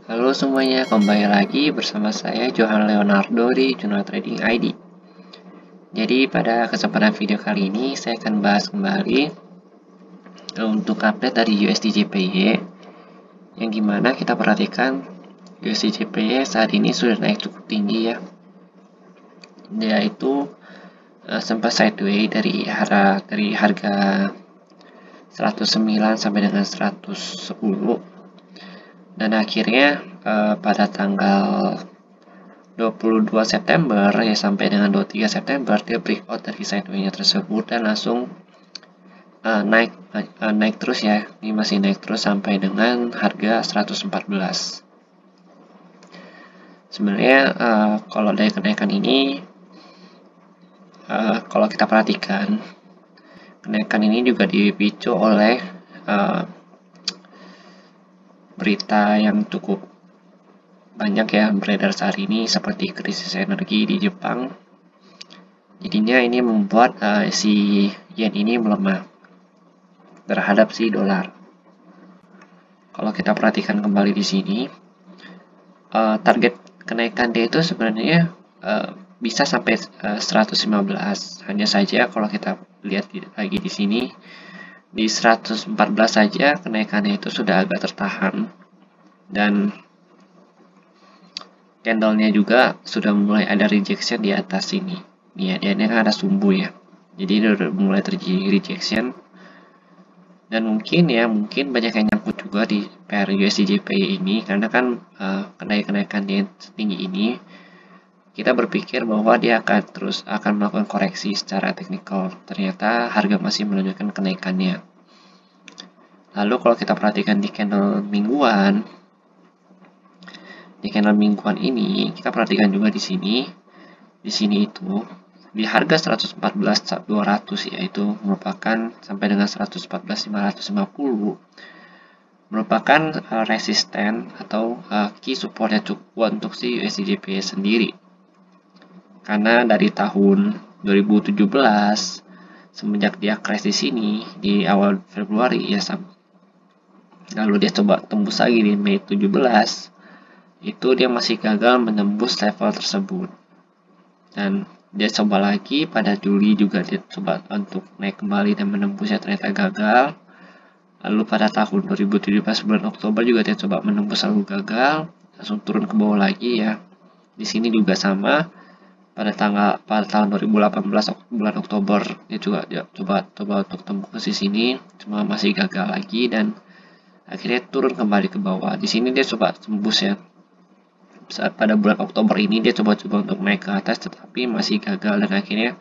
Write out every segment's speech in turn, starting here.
Halo semuanya, kembali lagi bersama saya Johan Leonardo di Jurnal Trading ID. Jadi pada kesempatan video kali ini saya akan bahas kembali untuk update dari USD/JPY, yang gimana kita perhatikan USD/JPY saat ini sudah naik cukup tinggi ya. Dia itu sempat sideways dari harga 109 sampai dengan 110, dan akhirnya pada tanggal 22 September ya sampai dengan 23 September dia breakout dari sideways-nya tersebut dan langsung naik terus ya. Ini masih naik terus sampai dengan harga 114. Sebenarnya kalau dari kenaikan ini, kalau kita perhatikan, kenaikan ini juga dipicu oleh berita yang cukup banyak ya beredar saat ini, seperti krisis energi di Jepang. Jadinya ini membuat si yen ini melemah terhadap si dolar. Kalau kita perhatikan kembali di sini, target kenaikan dia itu sebenarnya bisa sampai 115. Hanya saja kalau kita lihat lagi di sini, di 114 saja kenaikannya itu sudah agak tertahan, dan candlenya juga sudah mulai ada rejection di atas sini. Ya, dia kan ada sumbu ya, jadi dia udah mulai terjadi rejection, dan mungkin banyak yang nyangkut juga di pair USD/JPY ini, karena kan kenaikan yang setinggi ini kita berpikir bahwa dia akan melakukan koreksi secara teknikal. Ternyata harga masih menunjukkan kenaikannya. Lalu kalau kita perhatikan di candle mingguan, ini kita perhatikan juga di sini itu di harga 114.200, yaitu merupakan sampai dengan 114.550, merupakan resisten atau key support yang cukup kuat untuk si USD/JPY sendiri. Karena dari tahun 2017 semenjak dia crash di sini di awal Februari ya, lalu dia coba tembus lagi di Mei 17, itu dia masih gagal menembus level tersebut, dan dia coba lagi pada Juli juga, dia coba untuk naik kembali dan menembusnya, ternyata gagal. Lalu pada tahun 2017 bulan Oktober juga dia coba menembus, lalu gagal, langsung turun ke bawah lagi ya. Di sini juga sama, pada tahun 2018 bulan Oktober dia coba untuk tembus di sini, cuma masih gagal lagi, dan akhirnya turun kembali ke bawah. Di sini dia coba tembus ya. Saat pada bulan Oktober ini dia coba-coba untuk naik ke atas, tetapi masih gagal, dan akhirnya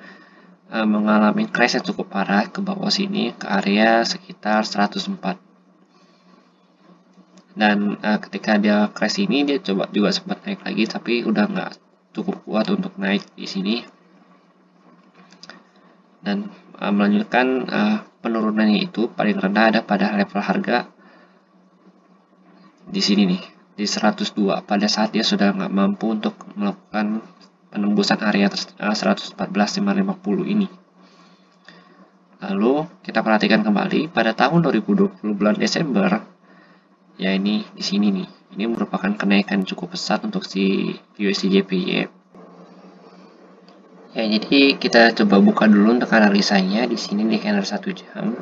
mengalami crash yang cukup parah ke bawah sini, ke area sekitar 104. Dan ketika dia crash ini, dia coba juga sempat naik lagi, tapi udah nggak cukup kuat untuk naik di sini, dan melanjutkan penurunannya itu paling rendah ada pada level harga di sini nih, di 102, pada saat dia sudah nggak mampu untuk melakukan penembusan area 114.550 ini. Lalu kita perhatikan kembali pada tahun 2020 bulan Desember ya, ini di sini nih, ini merupakan kenaikan cukup besar untuk si USD/JPY ya. Jadi kita coba buka dulu untuk analisanya di sini di candle 1 jam.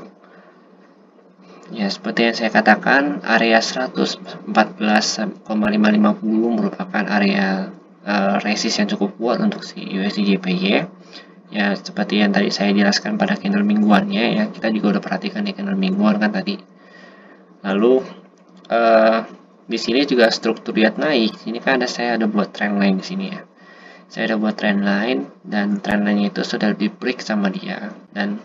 Ya, seperti yang saya katakan, area 114,550 merupakan area resist yang cukup kuat untuk si USD/JPY. Ya, seperti yang tadi saya jelaskan pada candle mingguannya ya, kita juga udah perhatikan di candle mingguan kan tadi. Lalu di sini juga struktur lihat naik. Ini kan saya ada buat trend line di sini ya. Saya ada buat trend line, dan trend line itu sudah di break sama dia, dan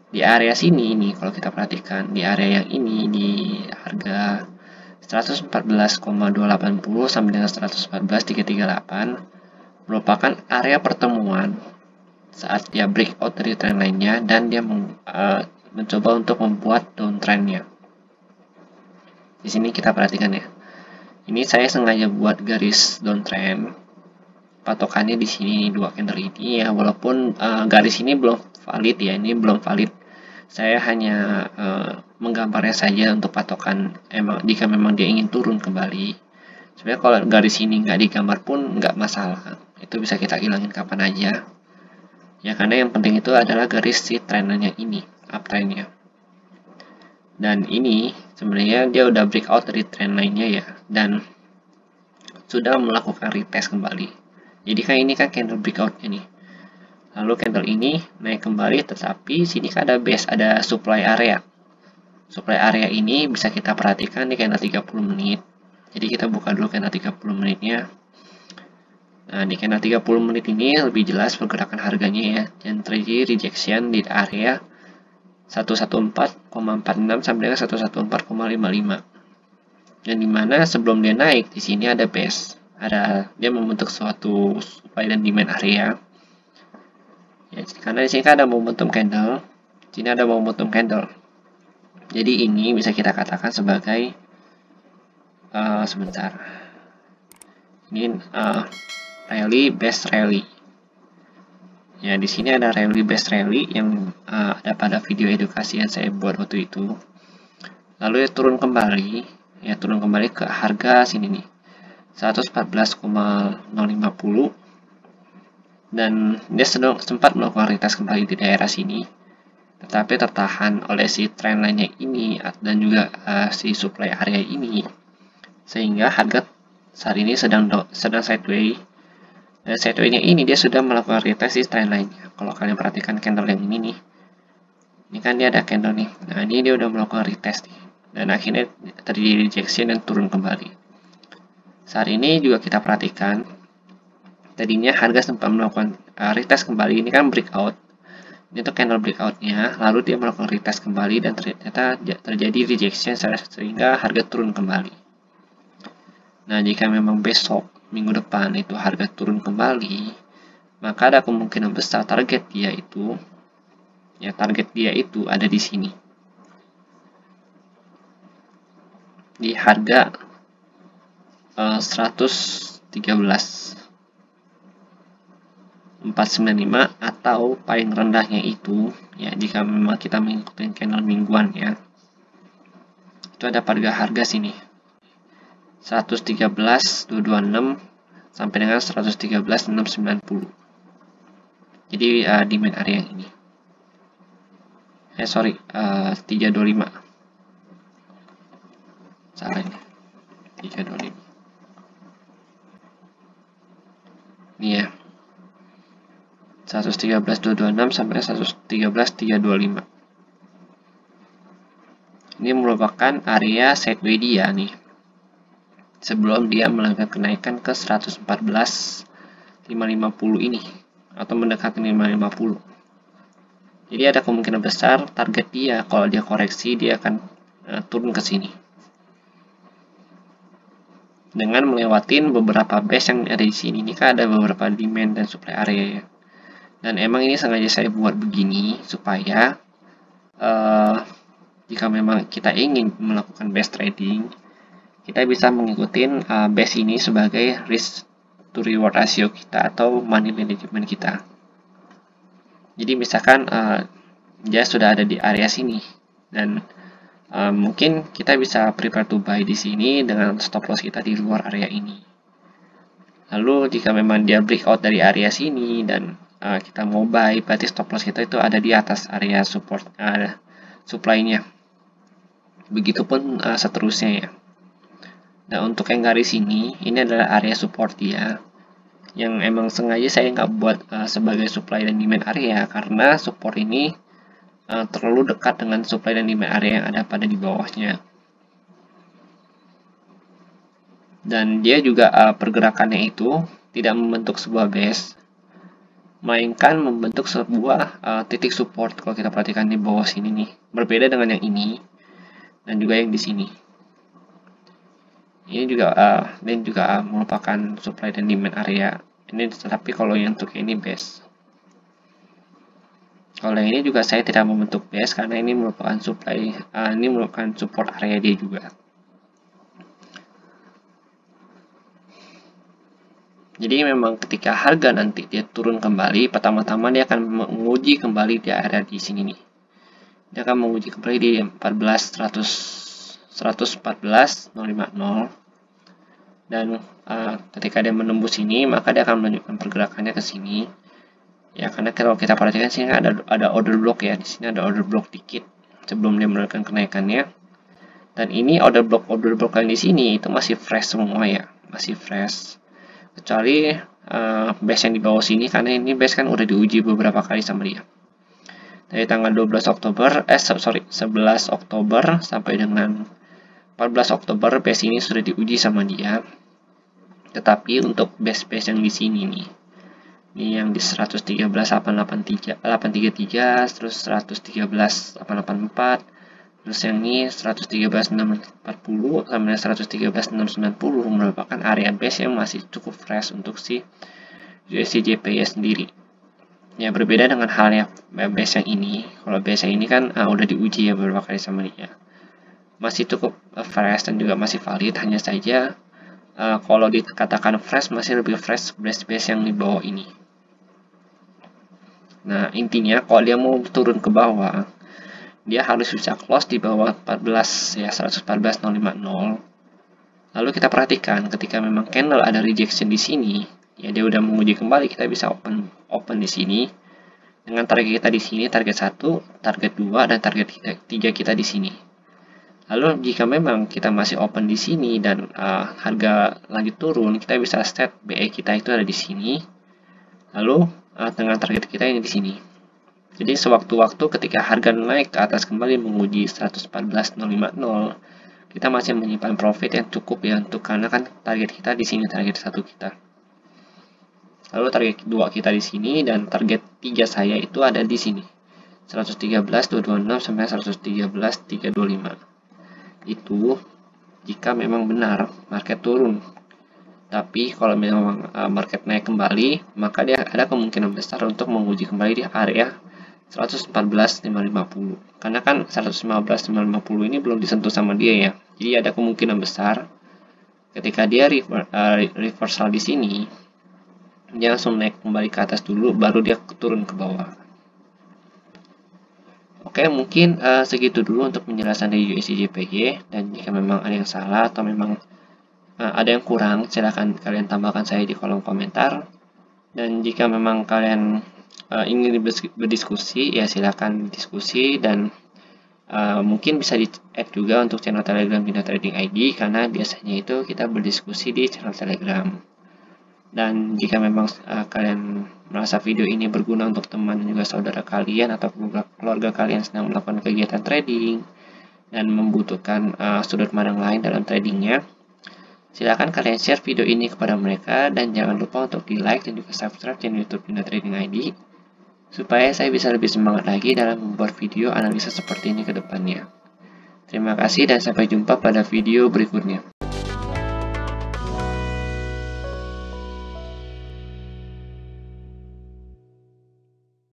di area sini ini kalau kita perhatikan di area yang ini di harga 114,280 sampai dengan 114.338 merupakan area pertemuan saat dia breakout dari trend line-nya, dan dia mencoba untuk membuat downtrend-nya. Di sini kita perhatikan ya. Ini saya sengaja buat garis downtrend. Patokannya di sini 2 candle ini ya, walaupun garis ini belum valid ya, ini belum valid. Saya hanya menggambarnya saja untuk patokan jika memang dia ingin turun kembali. Sebenarnya kalau garis ini nggak digambar pun nggak masalah, itu bisa kita hilangin kapan aja. Ya karena yang penting itu adalah garis si trennya ini, uptrendnya. Dan ini sebenarnya dia udah breakout dari trend lainnya ya, dan sudah melakukan retest kembali. Jadi kan ini kan candle breakoutnya nih. Lalu candle ini naik kembali, tetapi sini kan ada base, ada supply area. Supply area ini bisa kita perhatikan di candle 30 menit. Jadi kita buka dulu candle 30 menitnya. Nah, di candle 30 menit ini lebih jelas pergerakan harganya ya. Dan terjadi rejection di area 114,46 sampai dengan 114,55. Dan dimana sebelum dia naik di sini ada base, dia membentuk suatu supply dan demand area. Ya, karena di sini kan ada momentum candle, di sini ada momentum candle. Jadi ini bisa kita katakan sebagai sebentar. Ini rally base rally. Ya, di sini ada rally base rally yang ada pada video edukasi yang saya buat waktu itu. Lalu ya turun kembali ke harga sini nih, 114,050, dan dia sempat melakukan retest kembali di daerah sini, tetapi tertahan oleh si trend lainnya ini dan juga si supply area ini, sehingga harga saat ini sedang sideways. Dan sideways-nya ini dia sudah melakukan retest di trend lainnya. Kalau kalian perhatikan candle yang ini nih, ini kan dia ada candle nih. Nah, ini dia udah melakukan retest nih, dan akhirnya terjadi rejection dan turun kembali. Saat ini juga kita perhatikan, tadinya harga sempat melakukan retest kembali. Ini kan breakout, ini tuh candle breakoutnya, lalu dia melakukan retest kembali dan ternyata terjadi rejection sehingga harga turun kembali. Nah, jika memang besok minggu depan itu harga turun kembali, maka ada kemungkinan besar target dia itu ada di sini, di harga 113.495, atau paling rendahnya itu ya, jika memang kita mengikuti candle mingguan ya, itu ada pada harga sini 113.226 sampai dengan 113.690. Jadi demand area yang ini 325, salah ini, 325 ini ya, 113.226 sampai 113.325. Ini merupakan area sideways dia nih, sebelum dia melakukan kenaikan ke 114.550 ini, atau mendekati 550. Jadi ada kemungkinan besar target dia, kalau dia koreksi, dia akan turun ke sini dengan melewatin beberapa base yang ada di sini. Ini kan ada beberapa demand dan supply area ya. Dan emang ini sengaja saya buat begini supaya jika memang kita ingin melakukan base trading, kita bisa mengikuti base ini sebagai risk to reward ratio kita atau money management kita. Jadi misalkan dia sudah ada di area sini, dan mungkin kita bisa prepare to buy di sini dengan stop loss kita di luar area ini. Lalu jika memang dia breakout dari area sini dan kita mau buy, berarti stop loss kita itu ada di atas area support supply-nya. Begitupun seterusnya ya. Nah, untuk yang garis ini adalah area support dia, yang emang sengaja saya nggak buat sebagai supply dan demand area, karena support ini terlalu dekat dengan supply dan demand area yang ada pada di bawahnya. Dan dia juga pergerakannya itu tidak membentuk sebuah base, melainkan membentuk sebuah titik support. Kalau kita perhatikan di bawah sini nih, berbeda dengan yang ini dan juga yang di sini. Ini juga merupakan supply dan demand area. Ini tetapi kalau yang untuk ini base. Kalau yang ini juga saya tidak membentuk base karena ini merupakan supply, ini merupakan support area dia juga. Jadi memang ketika harga nanti dia turun kembali, pertama-tama dia akan menguji kembali di area di sini nih. Dia akan menguji kembali di 114.050. Dan ketika dia menembus ini, maka dia akan menunjukkan pergerakannya ke sini. Ya, karena kalau kita perhatikan sini ada order block ya, di sini ada order block dikit sebelum dia menunjukkan kenaikannya. Dan ini order block yang di sini itu masih fresh semua ya, masih fresh. Kecuali base yang di bawah sini, karena ini base kan udah diuji beberapa kali sama dia. Dari tanggal 11 Oktober sampai dengan 14 Oktober base ini sudah diuji sama dia. Tetapi untuk base-base yang di sini nih, ini yang di 113.833, terus 113.884, terus yang ini 113.640 sampai 113.690 merupakan area base yang masih cukup fresh untuk si USD JPY sendiri. Ya, berbeda dengan halnya base yang ini. Kalau base yang ini kan udah diuji ya beberapa kali sama dia. Masih cukup fresh dan juga masih valid, hanya saja kalau dikatakan fresh, masih lebih fresh base yang di bawah ini. Nah, intinya kalau dia mau turun ke bawah, dia harus bisa close di bawah 14 ya, 114.050. Lalu kita perhatikan ketika memang candle ada rejection di sini, ya dia udah menguji kembali, kita bisa open di sini dengan target kita di sini, target 1, target 2, dan target 3 kita di sini. Lalu jika memang kita masih open di sini dan harga lanjut turun, kita bisa set BE kita itu ada di sini. Lalu dengan target kita ini di sini. Jadi sewaktu-waktu ketika harga naik ke atas kembali menguji 114.050, kita masih menyimpan profit yang cukup ya, untuk karena kan target kita di sini, target 1 kita. Lalu target 2 kita di sini dan target 3 saya itu ada di sini. 113.226 sampai 113.325. Itu jika memang benar market turun. Tapi kalau memang market naik kembali, maka dia ada kemungkinan besar untuk menguji kembali di area 114.550. Karena kan 115.550 ini belum disentuh sama dia ya. Jadi ada kemungkinan besar ketika dia reversal di sini, dia langsung naik kembali ke atas dulu, baru dia turun ke bawah. Oke, mungkin segitu dulu untuk penjelasan dari USD JPY. Dan jika memang ada yang salah atau memang ada yang kurang, silahkan kalian tambahkan saya di kolom komentar. Dan jika memang kalian ingin berdiskusi, ya silahkan diskusi. Dan mungkin bisa di-add juga untuk channel Telegram Bina Trading ID, karena biasanya itu kita berdiskusi di channel Telegram. Dan jika memang kalian merasa video ini berguna untuk teman dan juga saudara kalian atau keluarga kalian sedang melakukan kegiatan trading dan membutuhkan sudut pandang lain dalam tradingnya, silakan kalian share video ini kepada mereka, dan jangan lupa untuk di like dan juga subscribe channel YouTube Bina Trading ID supaya saya bisa lebih semangat lagi dalam membuat video analisa seperti ini ke depannya. Terima kasih dan sampai jumpa pada video berikutnya.